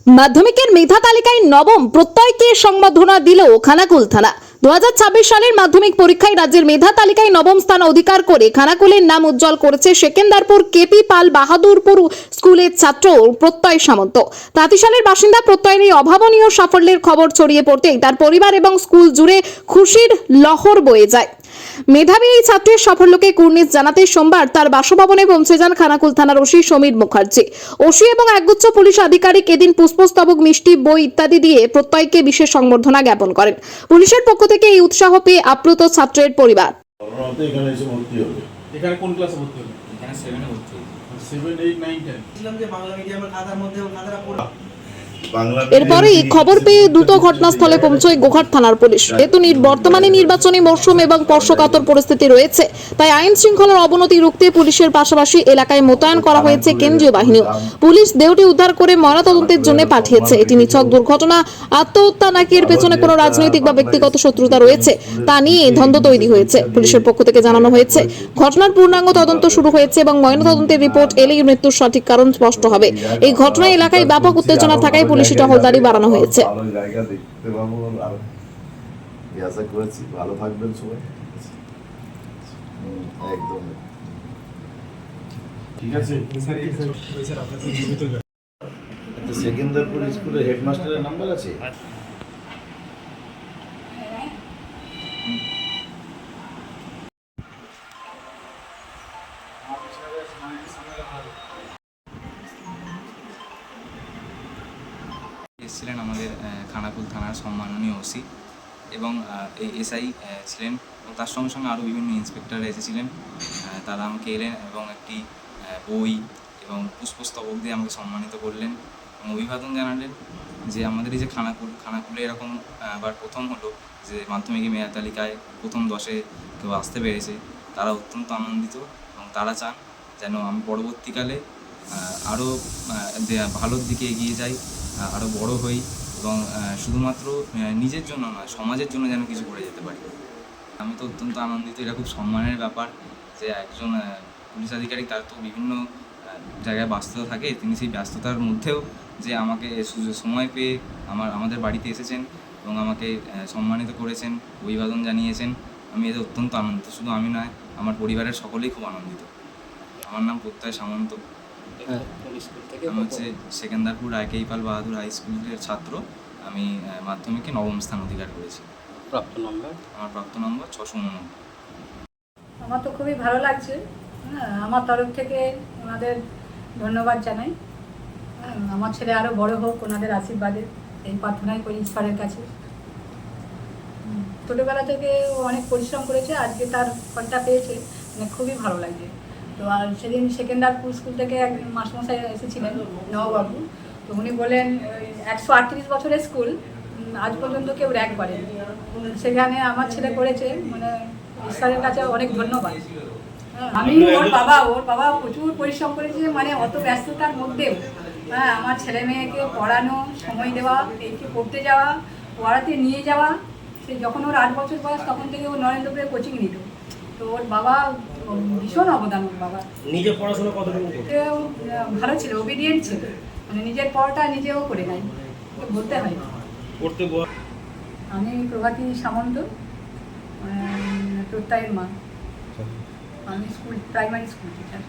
মাধ্যমিকের মেধা তালিকায় নবম প্রত্যয়কে সংবর্ধনা দিল খানাকুল থানা। 2026 সালের মাধ্যমিক পরীক্ষায় রাজ্যের মেধা তালিকায় নবম স্থান অধিকার করে খানাকুলের নাম উজ্জ্বল করেছে সেকেন্দারপুর কেপি পাল বাহাদুরপুর স্কুলের ছাত্র প্রত্যয় সামন্ত। তাঁতিশালের বাসিন্দা প্রত্যয়ের এই অভাবনীয় সাফল্যের খবর ছড়িয়ে পড়তেই তার পরিবার এবং স্কুল জুড়ে খুশির লহর বয়ে যায়। মেধাবী এই ছাত্রের সাফল্যকে কুর্নিশ জানাতে সোমবার তার বাসভবনে পৌঁছে যান খানাকুল থানার ওসি সমীর মুখার্জি। ওসি এবং একগুচ্ছ পুলিশ আধিকারিক এদিন পুষ্পস্তবক, মিষ্টি, বই ইত্যাদি দিয়ে প্রত্যয়কে বিশেষ সংবর্ধনা জ্ঞাপন করেন। পুলিশের পক্ষ থেকে এই উৎসাহ পেয়ে আপ্লুত ছাত্রের পরিবার। এখানে কোন ক্লাসে ভর্তি হলো? এখানে 7 এ ভর্তি হয়েছি। 7, 8, 9, 10 ছিলাম যে বাংলা মিডিয়ামের খাতার মধ্যে খাতাটা পড়া। এরপরেই খবর পেয়ে দ্রুত ঘটনাস্থলে পৌঁছয় গোঘাট থানার পুলিশ। যেহেতু বর্তমানে নির্বাচনী মরশুম এবং স্পর্শকাতর পরিস্থিতি রয়েছে, তাই আইন শৃঙ্খলার অবনতি রুখতে পুলিশের পাশাপাশি এলাকায় মোতায়েন করা হয়েছে কেন্দ্রীয় বাহিনীও। পুলিশ দেহটি উদ্ধার করে ময়নাতদন্তের জন্য পাঠিয়েছে। এটি নিছক দুর্ঘটনা, আত্মহত্যা নাকি এর পেছনে কোনো রাজনৈতিক বা ব্যক্তিগত শত্রুতা রয়েছে তা নিয়ে দ্বন্দ্ব তৈরি হয়েছে। পুলিশের পক্ষ থেকে জানানো হয়েছে ঘটনার পূর্ণাঙ্গ তদন্ত শুরু হয়েছে এবং ময়নাতদন্তের রিপোর্ট এলেই মৃত্যুর সঠিক কারণ স্পষ্ট হবে। এই ঘটনায় এলাকায় ব্যাপক উত্তেজনা থাকায় পুলিশি টহলদারি বাড়ানো হয়েছে। ভালো থাকবেন সবাই। একদম ঠিক আছে। সেকেন্দারপুর স্কুলের হেডমাস্টারের নাম্বার আছে? এসেছিলেন আমাদের খানাকুল থানার সম্মাননীয় ওসি এবং এই এসআই ছিলেন, এবং তার সঙ্গে সঙ্গে আরও বিভিন্ন ইন্সপেক্টর এসেছিলেন। তারা আমাকে এলেন এবং একটি বই এবং পুষ্পস্তবক দিয়ে আমাকে সম্মানিত করলেন এবং অভিবাদন জানালেন যে আমাদের এই যে খানাকুলে এরকম আবার প্রথম হলো যে মাধ্যমিকে মেধা তালিকায় প্রথম 10-এ কেউ আসতে পেরেছে। তারা অত্যন্ত আনন্দিত এবং তারা চান যেন আমি পরবর্তীকালে আরও ভালোর দিকে এগিয়ে যাই, আরও বড় হই এবং শুধুমাত্র নিজের জন্য নয়, সমাজের জন্য যেন কিছু করে যেতে পারি। আমি তো অত্যন্ত আনন্দিত। এটা খুব সম্মানের ব্যাপার যে একজন পুলিশ আধিকারিক, তার তো বিভিন্ন জায়গায় ব্যস্ততা থাকে, তিনি সেই ব্যস্ততার মধ্যেও যে আমাকে সময় পেয়ে আমাদের বাড়িতে এসেছেন এবং আমাকে সম্মানিত করেছেন, অভিবাদন জানিয়েছেন। আমি এতে অত্যন্ত আনন্দিত। শুধু আমি নয়, আমার পরিবারের সকলেই খুব আনন্দিত। আমার নাম প্রত্যয় সামন্ত। আমি হচ্ছে সেকেন্দারপুর কেপি পাল বাহাদুর হাই স্কুলের ছাত্র। আমি মাধ্যমিকে নবম স্থান অধিকার করেছি। আমার প্রাপ্ত নম্বর 689। আমার তো খুবই ভালো লাগছে। আমার তরফ থেকে ওনাদের ধন্যবাদ জানাই। আমার ছেলে আরও বড় হোক ওনাদের আশীর্বাদে, এই প্রার্থনাই করি ঈশ্বরের কাছে। ছোটোবেলা থেকে ও অনেক পরিশ্রম করেছে, আজকে তার ফলটা পেয়েছে, মানে খুবই ভালো লাগছে। তো আর সেদিন সেকেন্দারপুর স্কুল থেকে এক মাস্টারমশাই এসেছিলেন, নববাবু। তো উনি বলেন 138 বছরের স্কুল, আজ পর্যন্ত কেউ র্যাঙ্ক করেনি, সেখানে আমার ছেলে করেছে। মানে ঈশ্বরের কাছে অনেক ধন্যবাদ। আমি ওর বাবা প্রচুর পরিশ্রম করেছে, মানে অত ব্যস্ততার মধ্যেও আমার ছেলে মেয়েকে পড়ানো, সময় দেওয়া, এইকে পড়তে যাওয়া, পড়াতে নিয়ে যাওয়া। সে যখন ওর 8 বছর বয়স তখন থেকে ও নরেন্দ্রপুরে কোচিং নিত। তো ওর বাবা ভীষণ অবদান। ওর বাবা নিজে পড়াশোনা কতটুকু ভালো ছিল, ওবিডিয়েন্ট ছিল, মানে নিজের পড়াটা নিজেও করে নাই, বলতে হয়। আমি প্রভাতী সামন্ত, প্রত্যয়ের মা। আমি প্রাইমারি স্কুল টিচার।